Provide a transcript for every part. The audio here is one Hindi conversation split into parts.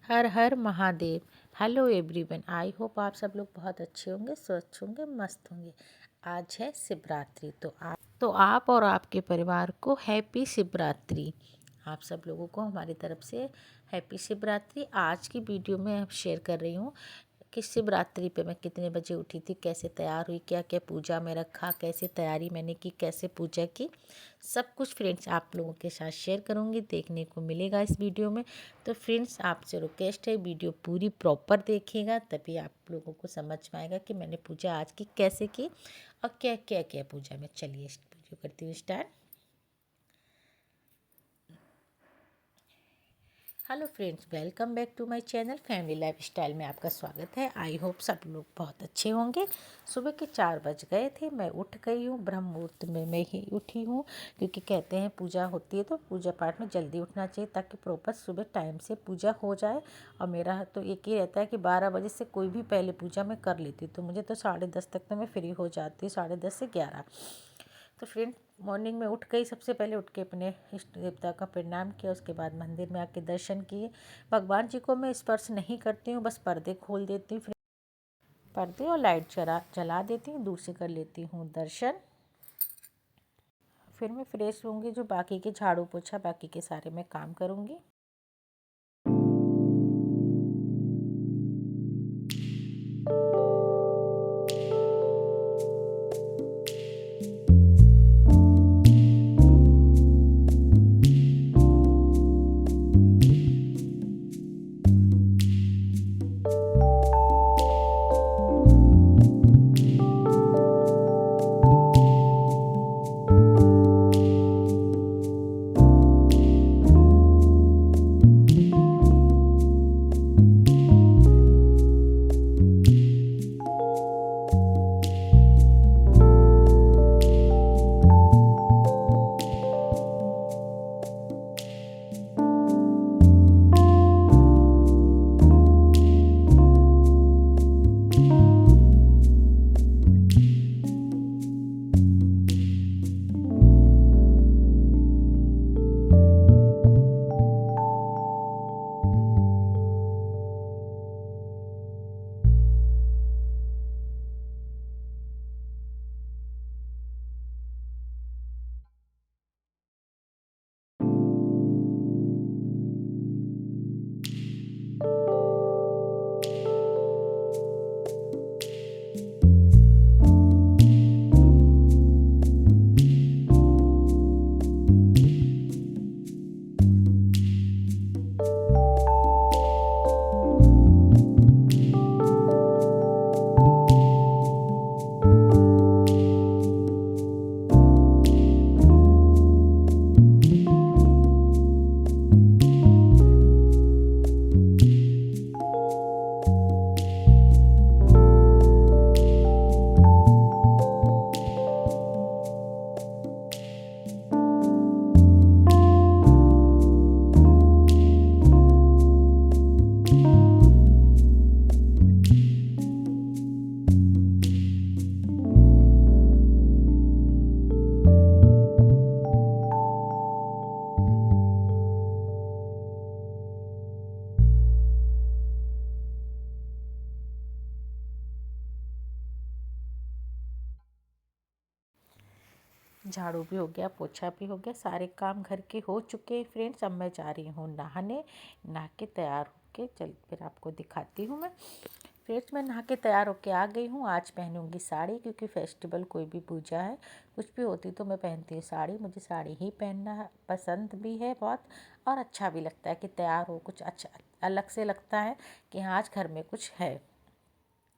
Her her Mahadev. Hello everyone, I hope आप सब लोग बहुत अच्छे होंगे, स्वस्थ होंगे, मस्त होंगे। आज है शिवरात्रि, तो आप और आपके परिवार को हैप्पी शिवरात्रि। आप सब लोगों को हमारी तरफ से हैप्पी शिवरात्रि। आज की वीडियो में शेयर कर रही हूँ कि शिवरात्रि पे मैं कितने बजे उठी थी, कैसे तैयार हुई, क्या क्या पूजा में रखा, कैसे तैयारी मैंने की, कैसे पूजा की, सब कुछ फ्रेंड्स आप लोगों के साथ शेयर करूँगी, देखने को मिलेगा इस वीडियो में। तो फ्रेंड्स आपसे रिक्वेस्ट है, वीडियो पूरी प्रॉपर देखिएगा, तभी आप लोगों को समझ में आएगा कि मैंने पूजा आज की कैसे की और क्या क्या किया पूजा में। चलिए वीडियो करती हूँ start. Hello friends, welcome back to my channel family lifestyle में आपका स्वागत है। आई होप सब लोग बहुत अच्छे होंगे। सुबह के 4 बज गए थे, मैं उठ गई हूँ। ब्रह्म मुहूर्त में मैं ही उठी हूँ, क्योंकि कहते हैं पूजा होती है तो पूजा पाठ में जल्दी उठना चाहिए, ताकि प्रॉपर सुबह टाइम से पूजा हो जाए। और मेरा तो एक ही रहता है कि 12 बजे से कोई भी पहले पूजा मैं कर लेती हूँ, तो मुझे तो 10:30 तक तो मैं फ्री हो जाती हूँ, 10:30 से 11। तो फ्रेंड मॉर्निंग में उठ गई, सबसे पहले उठ के अपने इष्ट देवता का प्रणाम किया, उसके बाद मंदिर में आके दर्शन किए। भगवान जी को मैं स्पर्श नहीं करती हूँ, बस पर्दे खोल देती हूँ, पर्दे और लाइट जला देती हूँ, दूर से कर लेती हूँ दर्शन। फिर मैं फ्रेश होंगी, जो बाकी के झाड़ू पोछा बाकी के सारे मैं काम करूँगी। झाड़ू भी हो गया, पोछा भी हो गया, सारे काम घर के हो चुके हैं फ्रेंड्स। अब मैं जा रही हूँ नहाने। नहा के तैयार होके चल फिर आपको दिखाती हूँ मैं। फ्रेंड्स मैं नहा के तैयार होके आ गई हूँ। आज पहनूंगी साड़ी, क्योंकि फेस्टिवल कोई भी पूजा है, कुछ भी होती तो मैं पहनती हूँ साड़ी। मुझे साड़ी ही पहनना पसंद भी है बहुत, और अच्छा भी लगता है कि तैयार हो, कुछ अच्छा अलग से लगता है कि हाँ आज घर में कुछ है।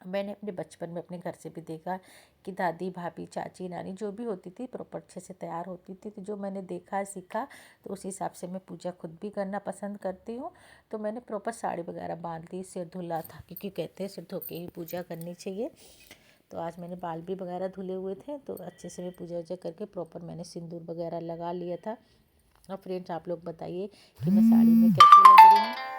मैंने अपने बचपन में अपने घर से भी देखा कि दादी भाभी चाची नानी जो भी होती थी प्रॉपर अच्छे से तैयार होती थी, तो जो मैंने देखा सीखा तो उस हिसाब से मैं पूजा खुद भी करना पसंद करती हूँ। तो मैंने प्रॉपर साड़ी वगैरह बांध ली, सिर धुला था, क्योंकि कहते हैं सिर धो के ही पूजा करनी चाहिए। तो आज मैंने बाल भी वगैरह धुले हुए थे, तो अच्छे से मैं पूजा वूजा करके प्रॉपर मैंने सिंदूर वगैरह लगा लिया था। और फ्रेंड्स आप लोग बताइए कि मैं साड़ी में कैसी लग रही हूँ।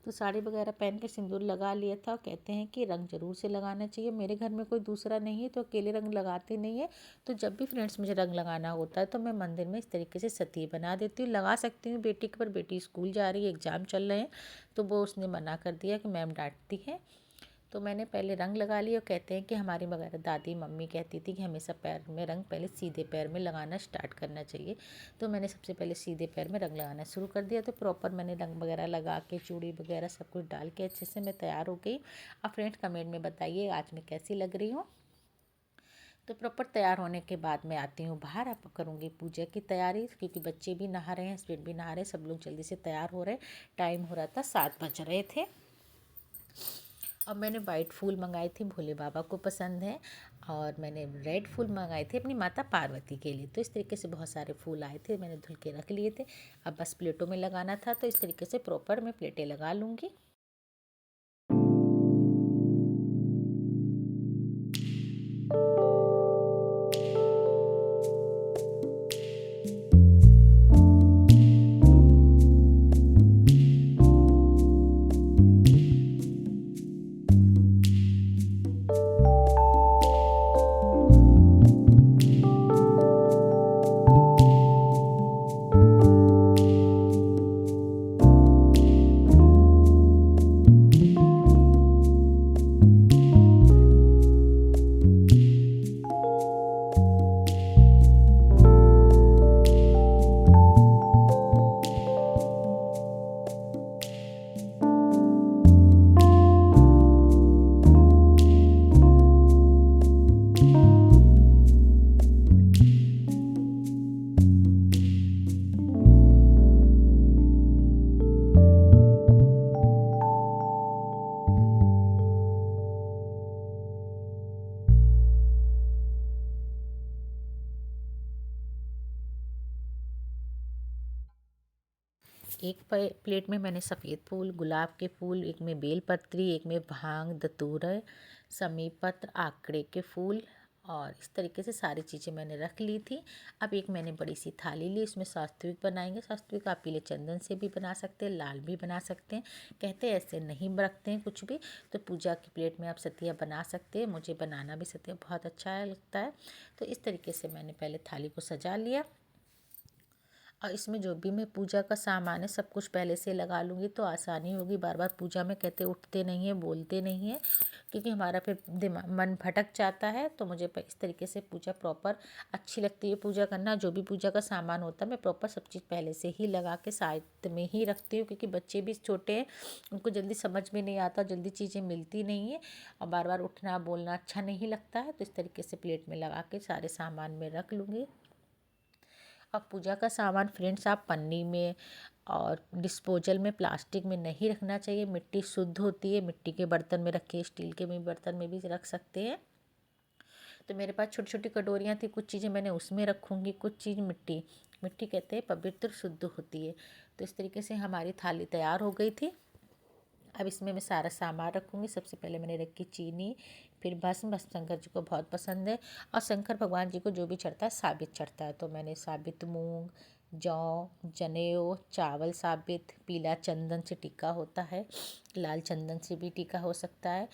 तो साड़ी वगैरह पहन के सिंदूर लगा लिया था। कहते हैं कि रंग जरूर से लगाना चाहिए। मेरे घर में कोई दूसरा नहीं है तो अकेले रंग लगाते नहीं है। तो जब भी फ्रेंड्स मुझे रंग लगाना होता है तो मैं मंदिर में इस तरीके से सती बना देती हूँ। लगा सकती हूँ बेटी के, पर बेटी स्कूल जा रही है, एग्ज़ाम चल रहे हैं, तो वो उसने मना कर दिया कि मैम डांटती है। तो मैंने पहले रंग लगा लिया। और कहते हैं कि हमारी वगैरह दादी मम्मी कहती थी कि हमेशा पैर में रंग पहले सीधे पैर में लगाना स्टार्ट करना चाहिए। तो मैंने सबसे पहले सीधे पैर में रंग लगाना शुरू कर दिया। तो प्रॉपर मैंने रंग वगैरह लगा के चूड़ी वगैरह सब कुछ डाल के अच्छे से मैं तैयार हो गई। अब फ्रेंड्स कमेंट में बताइए आज मैं कैसी लग रही हूँ। तो प्रॉपर तैयार होने के बाद मैं आती हूँ बाहर। अब करूँगी पूजा की तैयारी, क्योंकि बच्चे भी नहा रहे हैं, हस्बैंड भी नहा रहे हैं, सब लोग जल्दी से तैयार हो रहे हैं। टाइम हो रहा था 7 बज रहे थे। अब मैंने वाइट फूल मंगाए थे, भोले बाबा को पसंद है। और मैंने रेड फूल मंगाए थे अपनी माता पार्वती के लिए। तो इस तरीके से बहुत सारे फूल आए थे, मैंने धुल के रख लिए थे। अब बस प्लेटों में लगाना था, तो इस तरीके से प्रॉपर मैं प्लेटें लगा लूँगी। एक प्लेट में मैंने सफ़ेद फूल, गुलाब के फूल, एक में बेलपत्री, एक में भांग, धतूरा, समी पत्र, आकड़े के फूल और इस तरीके से सारी चीज़ें मैंने रख ली थी। अब एक मैंने बड़ी सी थाली ली, इसमें सात्विक बनाएंगे। सात्विक आप पीले चंदन से भी बना सकते हैं, लाल भी बना सकते हैं। कहते हैं ऐसे नहीं रखते हैं कुछ भी। तो पूजा की प्लेट में आप सतिया बना सकते हैं। मुझे बनाना भी सतिया बहुत अच्छा लगता है। तो इस तरीके से मैंने पहले थाली को सजा लिया। और इसमें जो भी मैं पूजा का सामान है सब कुछ पहले से लगा लूँगी, तो आसानी होगी। बार बार पूजा में कहते उठते नहीं हैं, बोलते नहीं हैं, क्योंकि हमारा फिर दिमाग मन भटक जाता है। तो मुझे इस तरीके से पूजा प्रॉपर अच्छी लगती है पूजा करना। जो भी पूजा का सामान होता है मैं प्रॉपर सब चीज़ पहले से ही लगा के साइड में ही रखती हूँ, क्योंकि बच्चे भी छोटे हैं, उनको जल्दी समझ में नहीं आता, जल्दी चीज़ें मिलती नहीं है और बार बार उठना बोलना अच्छा नहीं लगता है। तो इस तरीके से प्लेट में लगा के सारे सामान में रख लूँगी। अब पूजा का सामान फ्रेंड्स आप पन्नी में और डिस्पोजल में, प्लास्टिक में नहीं रखना चाहिए। मिट्टी शुद्ध होती है, मिट्टी के बर्तन में रखिए, स्टील के भी बर्तन में भी रख सकते हैं। तो मेरे पास छोटी छोटी कटोरियाँ थी, कुछ चीज़ें मैंने उसमें रखूँगी, कुछ चीज़ मिट्टी मिट्टी कहते हैं पवित्र शुद्ध होती है। तो इस तरीके से हमारी थाली तैयार हो गई थी। अब इसमें मैं सारा सामान रखूँगी। सबसे पहले मैंने रखी चीनी, फिर भस्म। भस्म शंकर जी को बहुत पसंद है और शंकर भगवान जी को जो भी चढ़ता है साबित चढ़ता है। तो मैंने साबित मूंग, जौ, जनेऊ, चावल साबित, पीला चंदन से टीका होता है, लाल चंदन से भी टीका हो सकता है।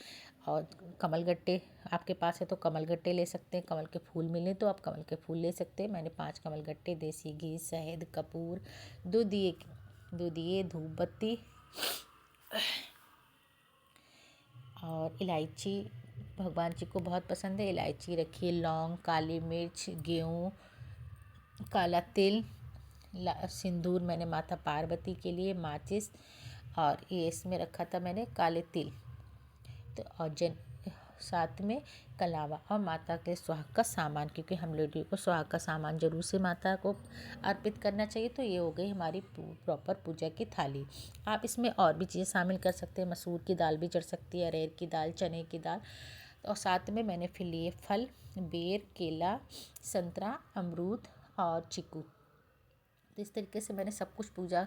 और कमलगट्टे आपके पास है तो कमलगट्टे ले सकते हैं। कमल के फूल मिले तो आप कमल के फूल ले सकते हैं। मैंने 5 कमलगट्टे, देसी घी, शहद, कपूर, 2 दिए धूप बत्ती और इलायची भगवान जी को बहुत पसंद है। इलायची रखिए, लौंग, काली मिर्च, गेहूँ, काला तिल, सिंदूर मैंने माता पार्वती के लिए, माचिस और ये इसमें रखा था मैंने काले तिल। तो और साथ में कलावा और माता के सुहाग का सामान, क्योंकि हम लोगों को सुहाग का सामान जरूर से माता को अर्पित करना चाहिए। तो ये हो गई हमारी प्रॉपर पूजा की थाली। आप इसमें और भी चीज़ें शामिल कर सकते हैं। मसूर की दाल भी चढ़ सकती है, अरहर की दाल, चने की दाल। और साथ में मैंने फिर लिए फल, बेर, केला, संतरा, अमरूद और चीकू। तो इस तरीके से मैंने सब कुछ पूजा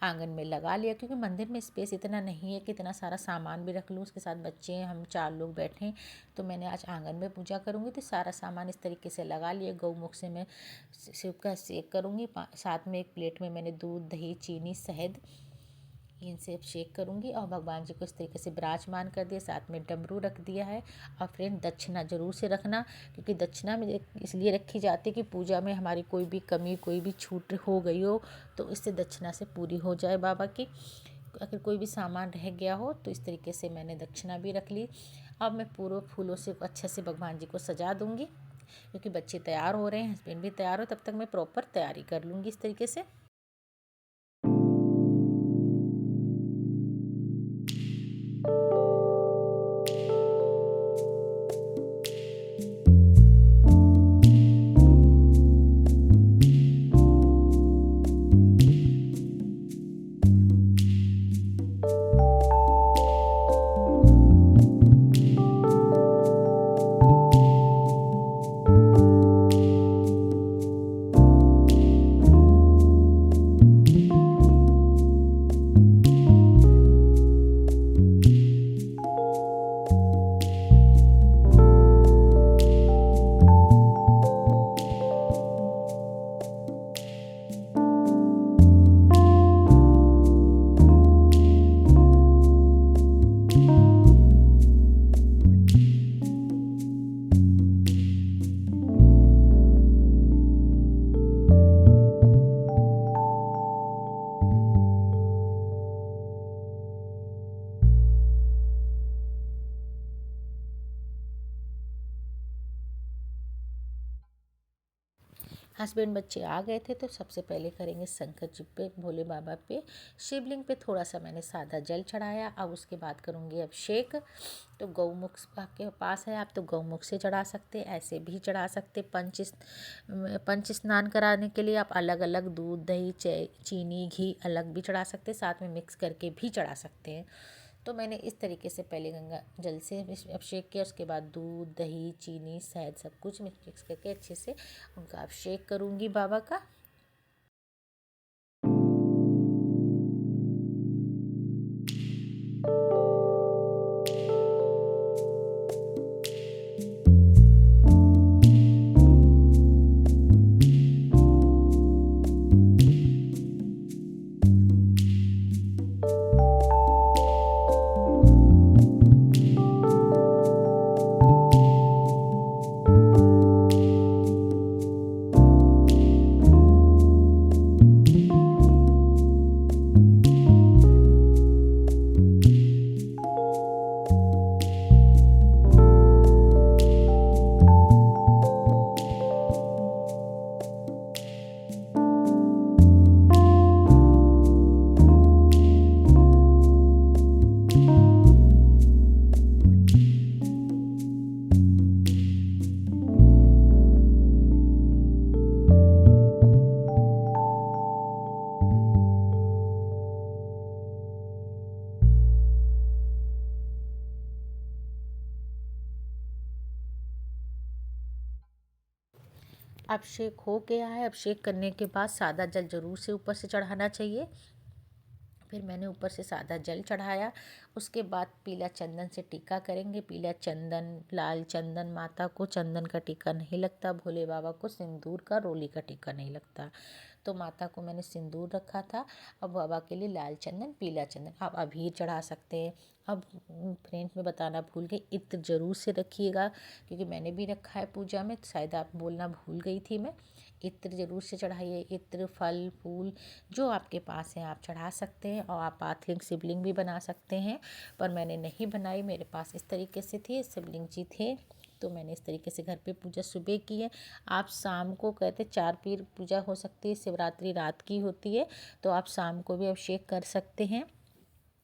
आंगन में लगा लिया, क्योंकि मंदिर में स्पेस इतना नहीं है कि इतना सारा सामान भी रख लूँ। उसके साथ बच्चे हैं, हम 4 लोग बैठे हैं। तो मैंने आज आंगन में पूजा करूँगी तो सारा सामान इस तरीके से लगा लिया। गौमुख से मैं शिव का सेक करूँगी। साथ में एक प्लेट में मैंने दूध, दही, चीनी, शहद इनसे अभिषेक करूँगी और भगवान जी को इस तरीके से विराजमान कर दिया, साथ में डमरू रख दिया है। और फ्रेंड दक्षिणा ज़रूर से रखना, क्योंकि दक्षिणा में इसलिए रखी जाती है कि पूजा में हमारी कोई भी कमी, कोई भी छूट हो गई हो तो इससे दक्षिणा से पूरी हो जाए बाबा की। अगर कोई भी सामान रह गया हो तो इस तरीके से मैंने दक्षिणा भी रख ली। अब मैं पूरे फूलों से अच्छे से भगवान जी को सजा दूँगी, क्योंकि बच्चे तैयार हो रहे हैं, हस्बैंड भी तैयार हो, तब तक मैं प्रॉपर तैयारी कर लूँगी इस तरीके से। हस्बैंड बच्चे आ गए थे तो सबसे पहले करेंगे शंकर जी पे, भोले बाबा पे, शिवलिंग पे थोड़ा सा मैंने सादा जल चढ़ाया। अब उसके बाद करूँगी अभिषेक। तो गौमुख आपके पास है, आप तो गौमुख से चढ़ा सकते, ऐसे भी चढ़ा सकते। पंच स्नान कराने के लिए आप अलग अलग दूध, दही, चीनी, घी अलग भी चढ़ा सकते, साथ में मिक्स करके भी चढ़ा सकते हैं। तो मैंने इस तरीके से पहले गंगा जल से अभिषेक किया, उसके बाद दूध, दही, चीनी, शहद सब कुछ मिक्स करके अच्छे से उनका अभिषेक करूँगी बाबा का। अभिषेक हो गया है। अभिषेक करने के बाद सादा जल जरूर से ऊपर से चढ़ाना चाहिए। फिर मैंने ऊपर से सादा जल चढ़ाया। उसके बाद पीला चंदन से टीका करेंगे। पीला चंदन, लाल चंदन, माता को चंदन का टीका नहीं लगता, भोले बाबा को सिंदूर का, रोली का टीका नहीं लगता। तो माता को मैंने सिंदूर रखा था। अब बाबा के लिए लाल चंदन, पीला चंदन, आप अबीर चढ़ा सकते हैं। अब फ्रेंड्स में बताना भूल गई, इत्र जरूर से रखिएगा, क्योंकि मैंने भी रखा है पूजा में, शायद आप बोलना भूल गई थी मैं। इत्र जरूर से चढ़ाइए। इत्र, फल, फूल जो आपके पास है आप चढ़ा सकते हैं, और आप पाथलिंग शिवलिंग भी बना सकते हैं, पर मैंने नहीं बनाई, मेरे पास इस तरीके से थी, शिवलिंग जी थे, तो मैंने इस तरीके से घर पे पूजा सुबह की है। आप शाम को कहते 4 पीर पूजा हो सकती है, शिवरात्रि रात की होती है, तो आप शाम को भी अभिषेक कर सकते हैं।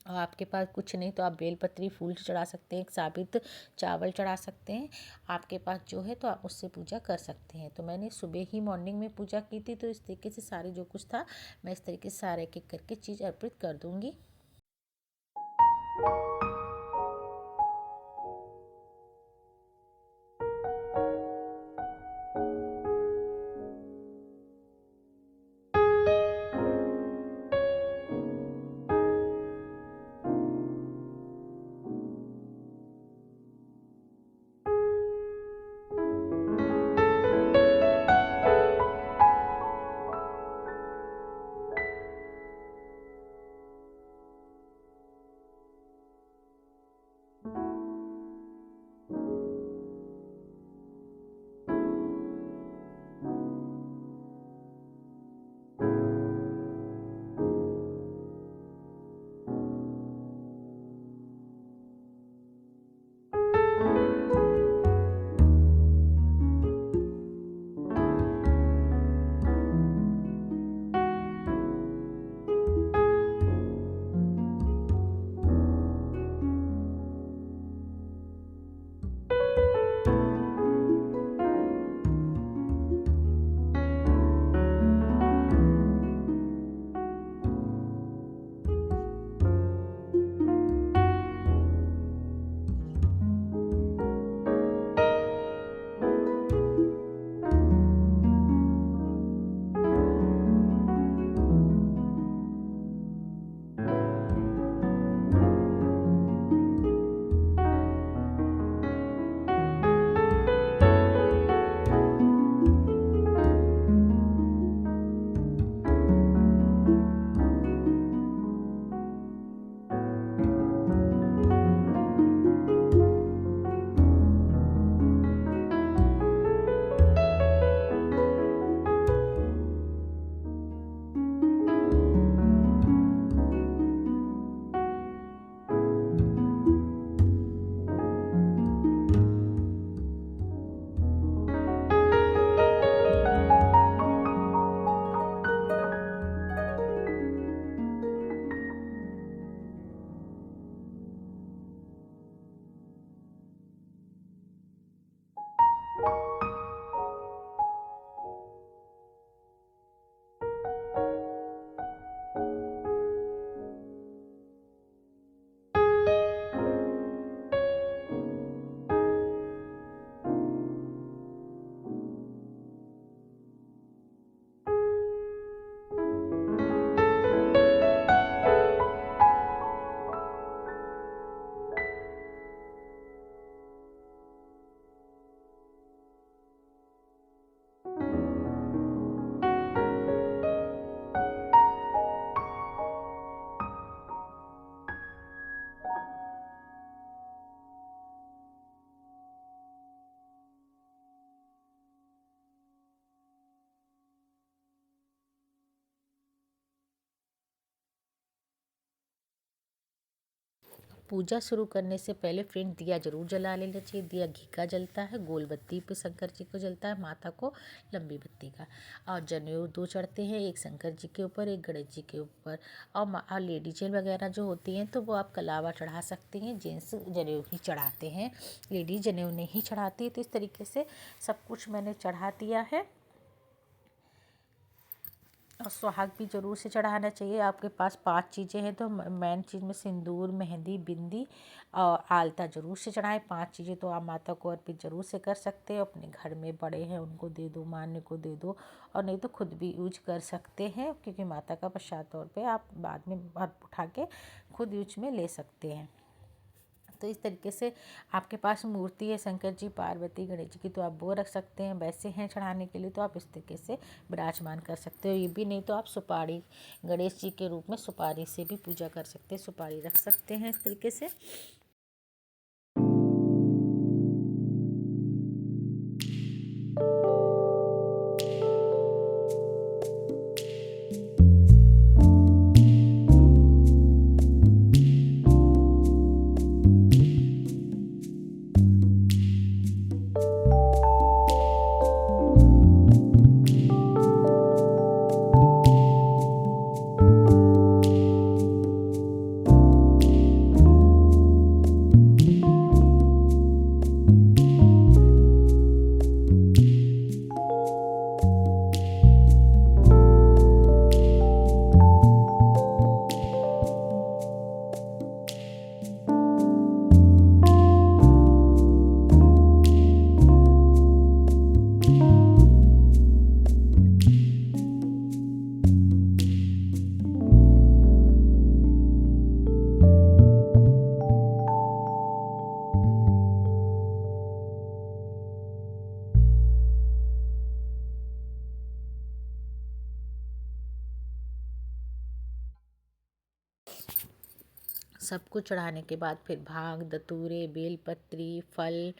और आपके पास कुछ नहीं तो आप बेलपत्री फूल चढ़ा सकते हैं, एक साबित चावल चढ़ा सकते हैं, आपके पास जो है तो आप उससे पूजा कर सकते हैं। तो मैंने सुबह ही मॉर्निंग में पूजा की थी, तो इस तरीके से सारे जो कुछ था मैं इस तरीके से सारे एक एक करके चीज़ अर्पित कर दूँगी। पूजा शुरू करने से पहले फ्रेंड दिया जरूर जला लेना चाहिए। दिया घी का जलता है, गोल बत्ती पे शंकर जी को जलता है, माता को लंबी बत्ती का। और जनेऊ 2 चढ़ते हैं, एक शंकर जी के ऊपर, एक गणेश जी के ऊपर। और लेडीज वगैरह जो होती हैं तो वो आप कलावा चढ़ा सकते हैं, जेंट्स जनेऊ ही चढ़ाते हैं, लेडीज जनेऊ नहीं चढ़ाती। तो इस तरीके से सब कुछ मैंने चढ़ा दिया है। और सुहाग भी ज़रूर से चढ़ाना चाहिए। आपके पास 5 चीज़ें हैं तो मेन चीज़ में सिंदूर, मेहंदी, बिंदी और आलता ज़रूर से चढ़ाएं। 5 चीज़ें तो आप माता को अर्पित ज़रूर से कर सकते हैं। अपने घर में बड़े हैं उनको दे दो, मान्य को दे दो, और नहीं तो खुद भी यूज कर सकते हैं, क्योंकि माता का प्रसाद तौर पे आप बाद में उठा के खुद यूज में ले सकते हैं। तो इस तरीके से आपके पास मूर्ति है शंकर जी, पार्वती, गणेश जी की, तो आप वो रख सकते हैं। वैसे हैं चढ़ाने के लिए तो आप इस तरीके से विराजमान कर सकते हो। ये भी नहीं तो आप सुपारी, गणेश जी के रूप में सुपारी से भी पूजा कर सकते हैं, सुपारी रख सकते हैं इस तरीके से। सब कुछ चढ़ाने के बाद फिर भांग, धतूरे, बेलपत्री, फल,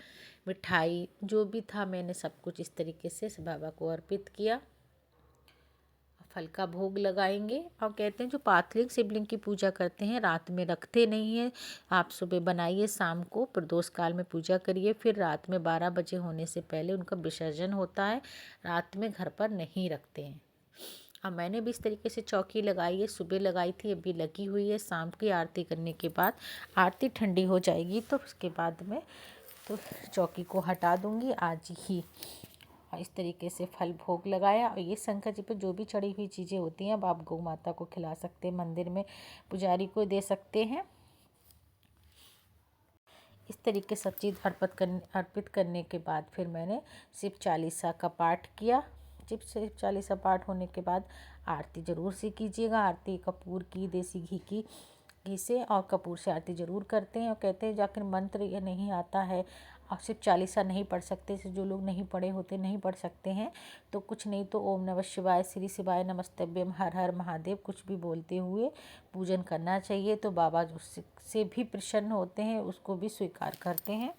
मिठाई जो भी था मैंने सब कुछ इस तरीके से बाबा को अर्पित किया। फल का भोग लगाएंगे। और कहते हैं जो पाथलिंग शिवलिंग की पूजा करते हैं रात में रखते नहीं हैं। आप सुबह बनाइए, शाम को प्रदोष काल में पूजा करिए, फिर रात में 12 बजे होने से पहले उनका विसर्जन होता है। रात में घर पर नहीं रखते हैं। अब मैंने भी इस तरीके से चौकी लगाई है, सुबह लगाई थी, अभी लगी हुई है। शाम की आरती करने के बाद, आरती ठंडी हो जाएगी तो उसके बाद में तो चौकी को हटा दूंगी आज ही। और इस तरीके से फल भोग लगाया। और ये शंकर जी पे जो भी चढ़ी हुई चीज़ें होती हैं अब आप गौ माता को खिला सकते हैं, मंदिर में पुजारी को दे सकते हैं। इस तरीके सब चीज़ अर्पित करने के बाद फिर मैंने शिव चालीसा का पाठ किया। शिव चालीसा पाठ होने के बाद आरती ज़रूर से कीजिएगा। आरती कपूर की, देसी घी से और कपूर से आरती ज़रूर करते हैं। और कहते हैं जाकर मंत्र ये नहीं आता है और शिव चालीसा नहीं पढ़ सकते, से जो लोग नहीं पढ़े होते नहीं पढ़ सकते हैं तो कुछ नहीं तो ओम नमः शिवाय, श्री शिवाय नमस्तभ्यम, हर हर महादेव कुछ भी बोलते हुए पूजन करना चाहिए। तो बाबा उससे भी प्रसन्न होते हैं, उसको भी स्वीकार करते हैं।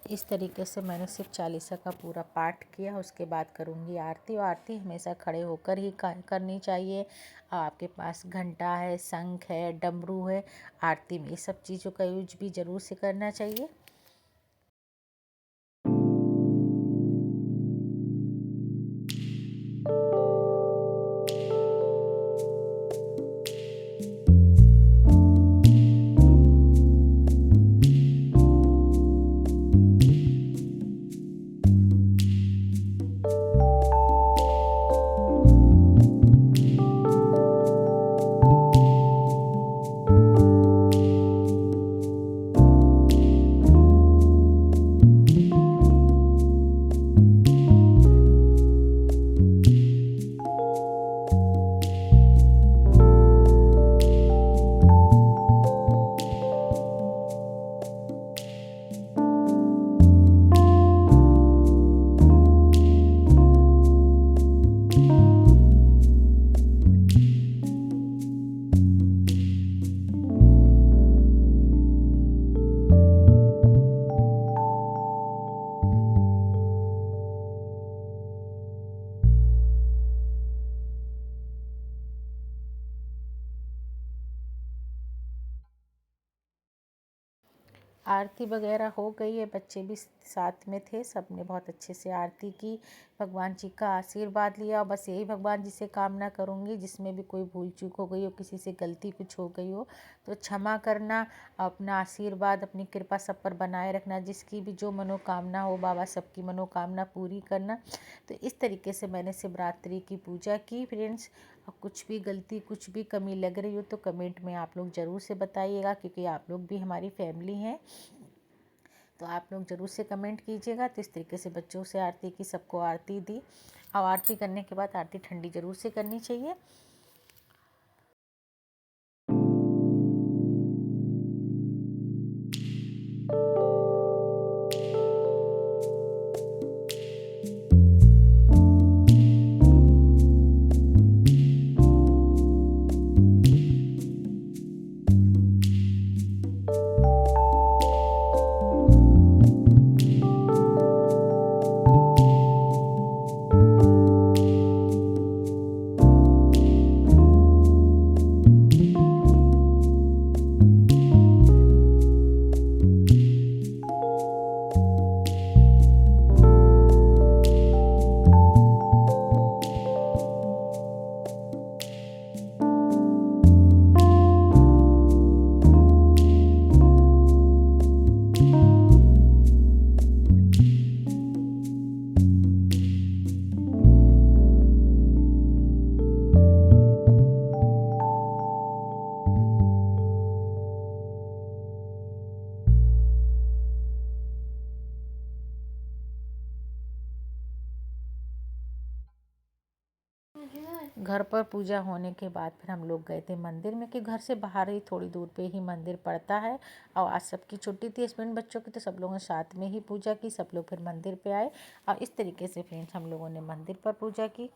इस तरीके से मैंने सिर्फ चालीसा का पूरा पाठ किया। उसके बाद करूँगी आरती। और आरती हमेशा खड़े होकर ही करनी चाहिए। आपके पास घंटा है, शंख है, डमरू है, आरती में ये सब चीज़ों का यूज भी ज़रूर से करना चाहिए। आरती वगैरह हो गई है। बच्चे भी साथ में थे, सबने बहुत अच्छे से आरती की, भगवान जी का आशीर्वाद लिया। और बस यही भगवान जी से कामना करूँगी, जिसमें भी कोई भूल चूक हो गई हो, किसी से गलती कुछ हो गई हो तो क्षमा करना। अपना आशीर्वाद, अपनी कृपा सब पर बनाए रखना। जिसकी भी जो मनोकामना हो, बाबा सबकी मनोकामना पूरी करना। तो इस तरीके से मैंने शिवरात्रि की पूजा की फ्रेंड्स। कुछ भी गलती, कुछ भी कमी लग रही हो तो कमेंट में आप लोग ज़रूर से बताइएगा, क्योंकि आप लोग भी हमारी फैमिली हैं। तो आप लोग ज़रूर से कमेंट कीजिएगा। तो इस तरीके से बच्चों से आरती की, सबको आरती दी। और आरती करने के बाद आरती ठंडी ज़रूर से करनी चाहिए। घर पर पूजा होने के बाद फिर हम लोग गए थे मंदिर में, कि घर से बाहर ही थोड़ी दूर पे ही मंदिर पड़ता है। और आज सबकी छुट्टी थी, हस्बैंड बच्चों की, तो सब लोगों ने साथ में ही पूजा की। सब लोग फिर मंदिर पे आए और इस तरीके से फ्रेंड्स हम लोगों ने मंदिर पर पूजा की।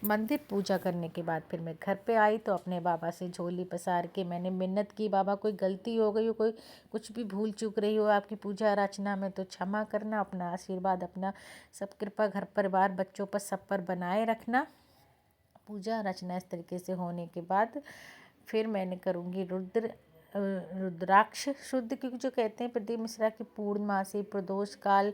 मंदिर पूजा करने के बाद फिर मैं घर पे आई तो अपने बाबा से झोली पसार के मैंने मिन्नत की, बाबा कोई गलती हो गई हो, कोई कुछ भी भूल चूक रही हो आपकी पूजा अर्चना में तो क्षमा करना, अपना आशीर्वाद, अपना सब कृपा घर परिवार बच्चों पर सब पर बनाए रखना। पूजा अर्चना इस तरीके से होने के बाद फिर मैंने करूँगी रुद्राक्ष शुद्ध, क्योंकि जो कहते हैं प्रदीप मिश्रा की पूर्णमासी, प्रदोष काल,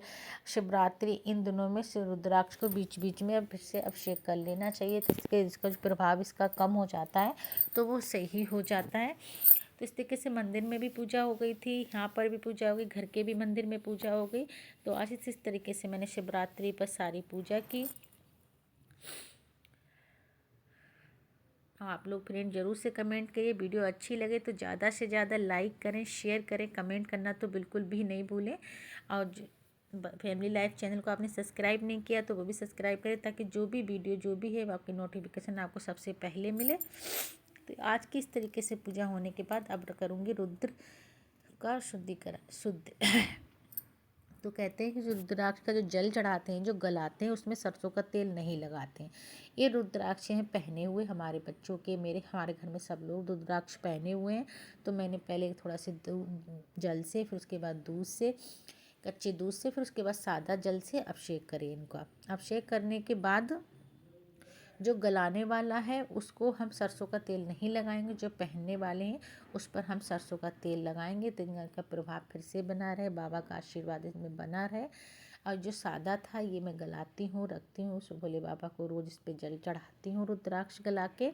शिवरात्रि, इन दिनों में रुद्राक्ष को बीच बीच में अब से अभिषेक कर लेना चाहिए, तो इसका जो प्रभाव इसका कम हो जाता है तो वो सही हो जाता है। तो इस तरीके से मंदिर में भी पूजा हो गई थी, यहाँ पर भी पूजा हो गई, घर के भी मंदिर में पूजा हो गई। तो आज इस तरीके से मैंने शिवरात्रि पर सारी पूजा की। हाँ, आप लोग फ्रेंड ज़रूर से कमेंट करिए, वीडियो अच्छी लगे तो ज़्यादा से ज़्यादा लाइक करें, शेयर करें, कमेंट करना तो बिल्कुल भी नहीं भूलें। और फैमिली लाइफ चैनल को आपने सब्सक्राइब नहीं किया तो वो भी सब्सक्राइब करें, ताकि जो भी वीडियो जो भी है आपकी नोटिफिकेशन आपको सबसे पहले मिले। तो आज की इस तरीके से पूजा होने के बाद अब करूँगी रुद्र का शुद्धिकरण शुद्ध तो कहते हैं कि जो रुद्राक्ष का जो जल चढ़ाते हैं, जो गलाते हैं, उसमें सरसों का तेल नहीं लगाते हैं। ये रुद्राक्ष हैं पहने हुए हमारे बच्चों के, हमारे घर में सब लोग रुद्राक्ष पहने हुए हैं। तो मैंने पहले थोड़ा से जल से, फिर उसके बाद दूध से, कच्चे दूध से, फिर उसके बाद सादा जल से अभिषेक करें इनका। अभिषेक करने के बाद जो गलाने वाला है उसको हम सरसों का तेल नहीं लगाएंगे, जो पहनने वाले हैं उस पर हम सरसों का तेल लगाएंगे, तो इनका प्रभाव फिर से बना रहे, बाबा का आशीर्वाद इसमें बना रहे। और जो सादा था ये मैं गलाती हूँ, रखती हूँ, उस भोले बाबा को रोज़ इस पर जल चढ़ाती हूँ रुद्राक्ष गला के,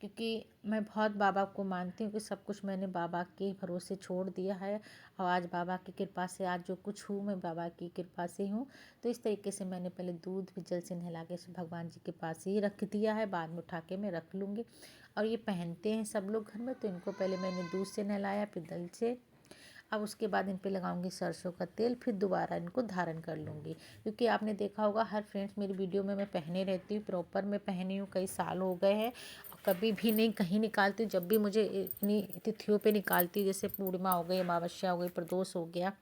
क्योंकि मैं बहुत बाबा को मानती हूँ कि सब कुछ मैंने बाबा के भरोसे छोड़ दिया है। और आज बाबा की कृपा से आज जो कुछ हूँ मैं बाबा की कृपा से हूँ। तो इस तरीके से मैंने पहले दूध भी जल से नहला के भगवान जी के पास ही रख दिया है, बाद में उठा के मैं रख लूँगी। और ये पहनते हैं सब लोग घर में, तो इनको पहले मैंने दूध से नहलाया, फिर जल से। अब उसके बाद इन पे लगाऊंगी सरसों का तेल, फिर दोबारा इनको धारण कर लूँगी। क्योंकि आपने देखा होगा हर फ्रेंड्स मेरी वीडियो में मैं पहने रहती हूँ, प्रॉपर मैं पहनी हूँ, कई साल हो गए हैं, कभी भी नहीं कहीं निकालती हूँ। जब भी मुझे इतनी तिथियों पे निकालती हूँ, जैसे पूर्णिमा हो गई, अमावस्या हो गई, प्रदोष हो गया,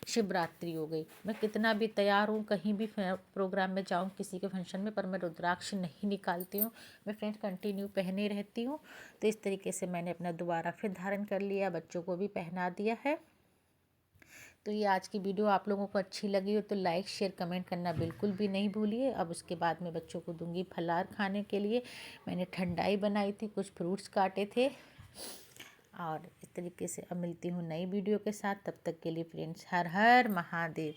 शिवरात्रि हो गई, मैं कितना भी तैयार हूँ, कहीं भी प्रोग्राम में जाऊँ, किसी के फंक्शन में, पर मैं रुद्राक्ष नहीं निकालती हूँ, मैं फ्रेंड्स कंटिन्यू पहने रहती हूँ। तो इस तरीके से मैंने अपना दोबारा फिर धारण कर लिया, बच्चों को भी पहना दिया है। तो ये आज की वीडियो आप लोगों को अच्छी लगी हो तो लाइक शेयर कमेंट करना बिल्कुल भी नहीं भूलिए। अब उसके बाद मैं बच्चों को दूंगी फलार खाने के लिए। मैंने ठंडाई बनाई थी, कुछ फ्रूट्स काटे थे। और इस तरीके से अब मिलती हूँ नई वीडियो के साथ, तब तक के लिए फ्रेंड्स हर हर महादेव।